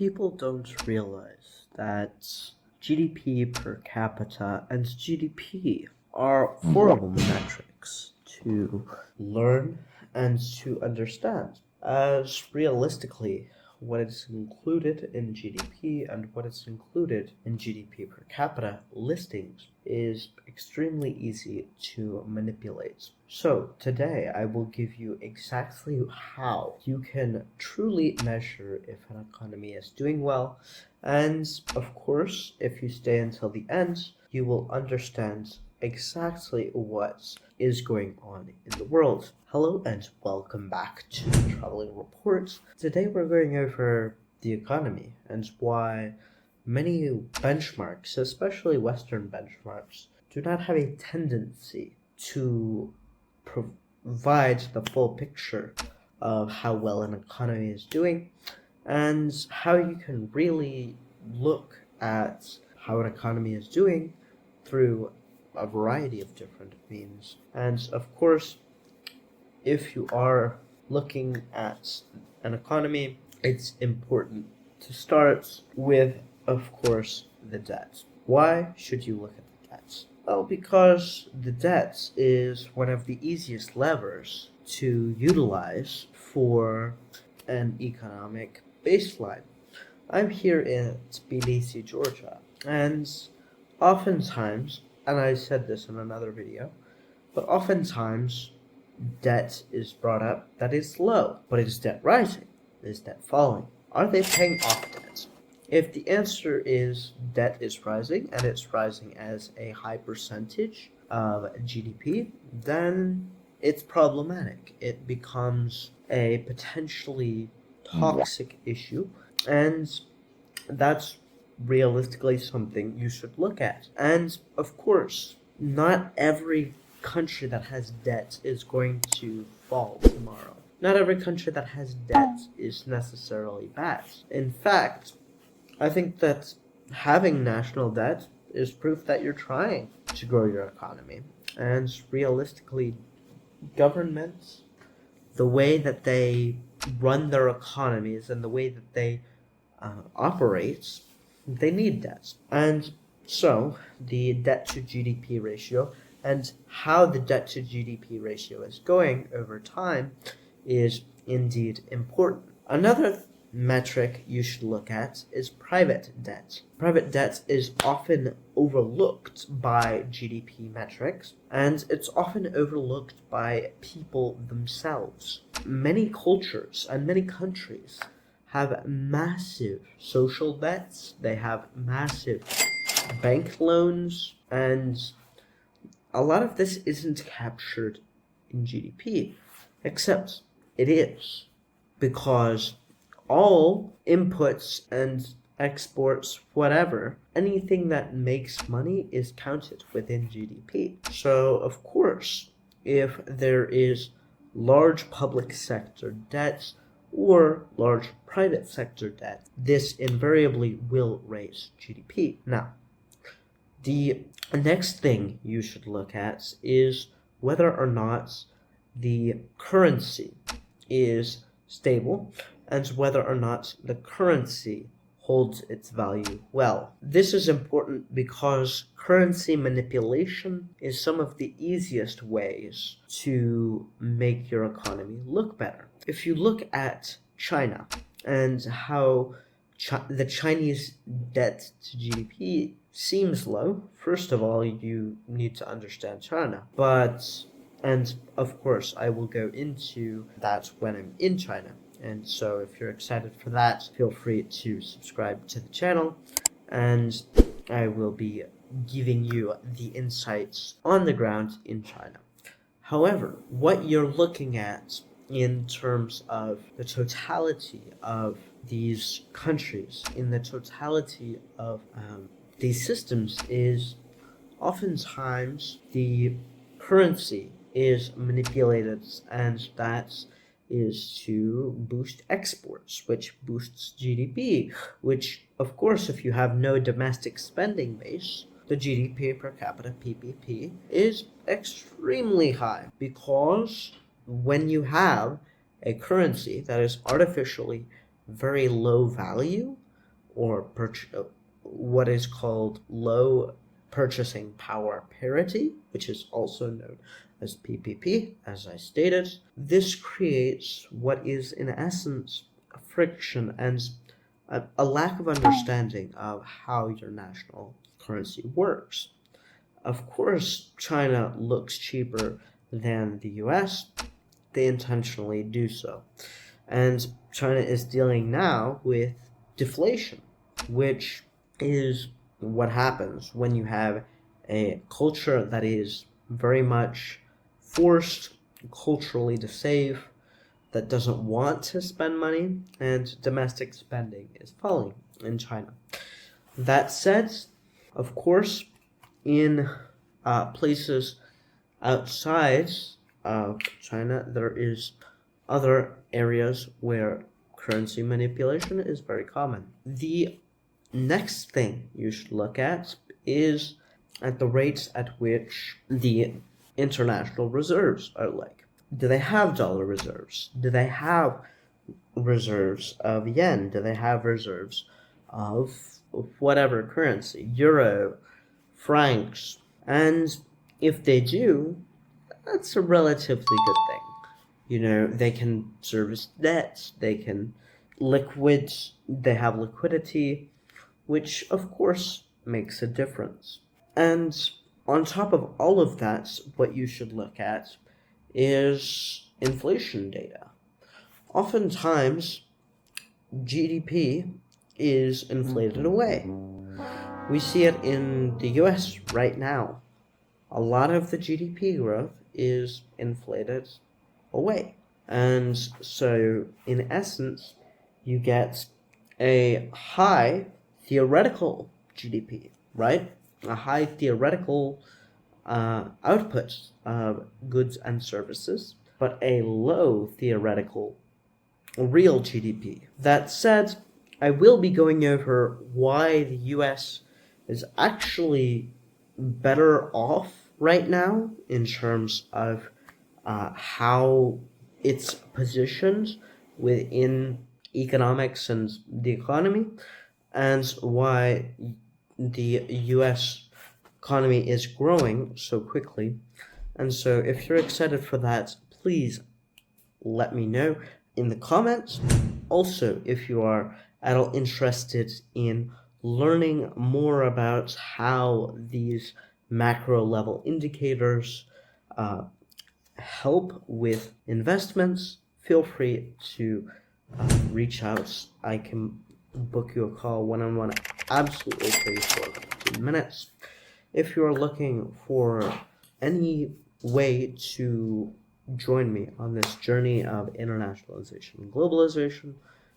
people don't realize that GDP per capita and GDP are horrible metrics to learn and to understand, as realistically, what is included in GDP and what is included in GDP per capita listings is extremely easy to manipulate. So today I will give you exactly how you can truly measure if an economy is doing well, and of course, if you stay until the end, you will understand exactly what is going on in the world. Hello and welcome back to the Traveling Report. Today we're going over the economy and why many benchmarks, especially Western benchmarks, do not have a tendency to provide the full picture of how well an economy is doing, and how you can really look at how an economy is doing through a variety of different means. And of course, if you are looking at an economy, it's important to start with, of course, the debt. Why should you look at the debt? Well, because the debt is one of the easiest levers to utilize for an economic baseline. I'm here in Tbilisi, Georgia, and oftentimes, and I said this in another video, but oftentimes debt is brought up that is low. But is debt rising? Is debt falling? Are they paying off debt? If the answer is debt is rising, and it's rising as a high percentage of GDP, then it's problematic. It becomes a potentially toxic issue, and that's realistically something you should look at. And of course, not every country that has debt is going to fall tomorrow. Not every country that has debt is necessarily bad. In fact, I think that having national debt is proof that you're trying to grow your economy. And realistically, governments, the way that they run their economies and the way that they operate, they need debt. And so the debt to GDP ratio and how the debt to GDP ratio is going over time is indeed important. Another metric you should look at is private debt. Private debt is often overlooked by GDP metrics, and it's often overlooked by people themselves. Many cultures and many countries have massive social debts, they have massive bank loans, and a lot of this isn't captured in GDP, except it is, because all inputs and exports, whatever, anything that makes money is counted within GDP. So, of course, if there is large public sector debt or large private sector debt, this invariably will raise GDP. Now, the next thing you should look at is whether or not the currency is stable and whether or not the currency holds its value well. This is important because currency manipulation is some of the easiest ways to make your economy look better. If you look at China and how the Chinese debt to GDP seems low, first of all, you need to understand China. And of course, I will go into that when I'm in China. And so if you're excited for that, feel free to subscribe to the channel, and I will be giving you the insights on the ground in China. However, what you're looking at in terms of the totality of these countries, in the totality of these systems, is oftentimes the currency is manipulated, and that is to boost exports, which boosts GDP, which, of course, if you have no domestic spending base, the GDP per capita, PPP, is extremely high, because when you have a currency that is artificially very low value, or what is called low purchasing power parity, which is also known as PPP, as I stated. This creates what is in essence friction and a lack of understanding of how your national currency works. Of course, China looks cheaper than the US. They intentionally do so. And China is dealing now with deflation, which is what happens when you have a culture that is very much forced culturally to save, that doesn't want to spend money, and domestic spending is falling in China. That said, of course, in places outside of China, there is other areas where currency manipulation is very common. The next thing you should look at is at the rates at which the international reserves are like. Do they have dollar reserves? Do they have reserves of yen? Do they have reserves of whatever currency, euro, francs? And if they do, that's a relatively good thing. You know, they can service debts, they have liquidity, which of course makes a difference. And on top of all of that, what you should look at is inflation data. Oftentimes, GDP is inflated away. We see it in the US right now. A lot of the GDP growth is inflated away. And so, in essence, you get a high theoretical GDP, right? A high theoretical output of goods and services, but a low theoretical real GDP. That said, I will be going over why the US is actually better off right now in terms of how it's positioned within economics and the economy, and why the US economy is growing so quickly. And so if you're excited for that, please let me know in the comments. Also, if you are at all interested in learning more about how these macro level indicators help with investments, feel free to reach out. I can book you a call one-on-one absolutely free for 15 minutes. If you're looking for any way to join me on this journey of internationalization and globalization,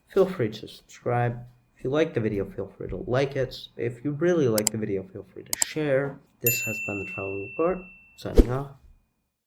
feel free to subscribe. If you like the video, feel free to like it. If you really like the video, feel free to share. This has been the Traveling Report, signing off.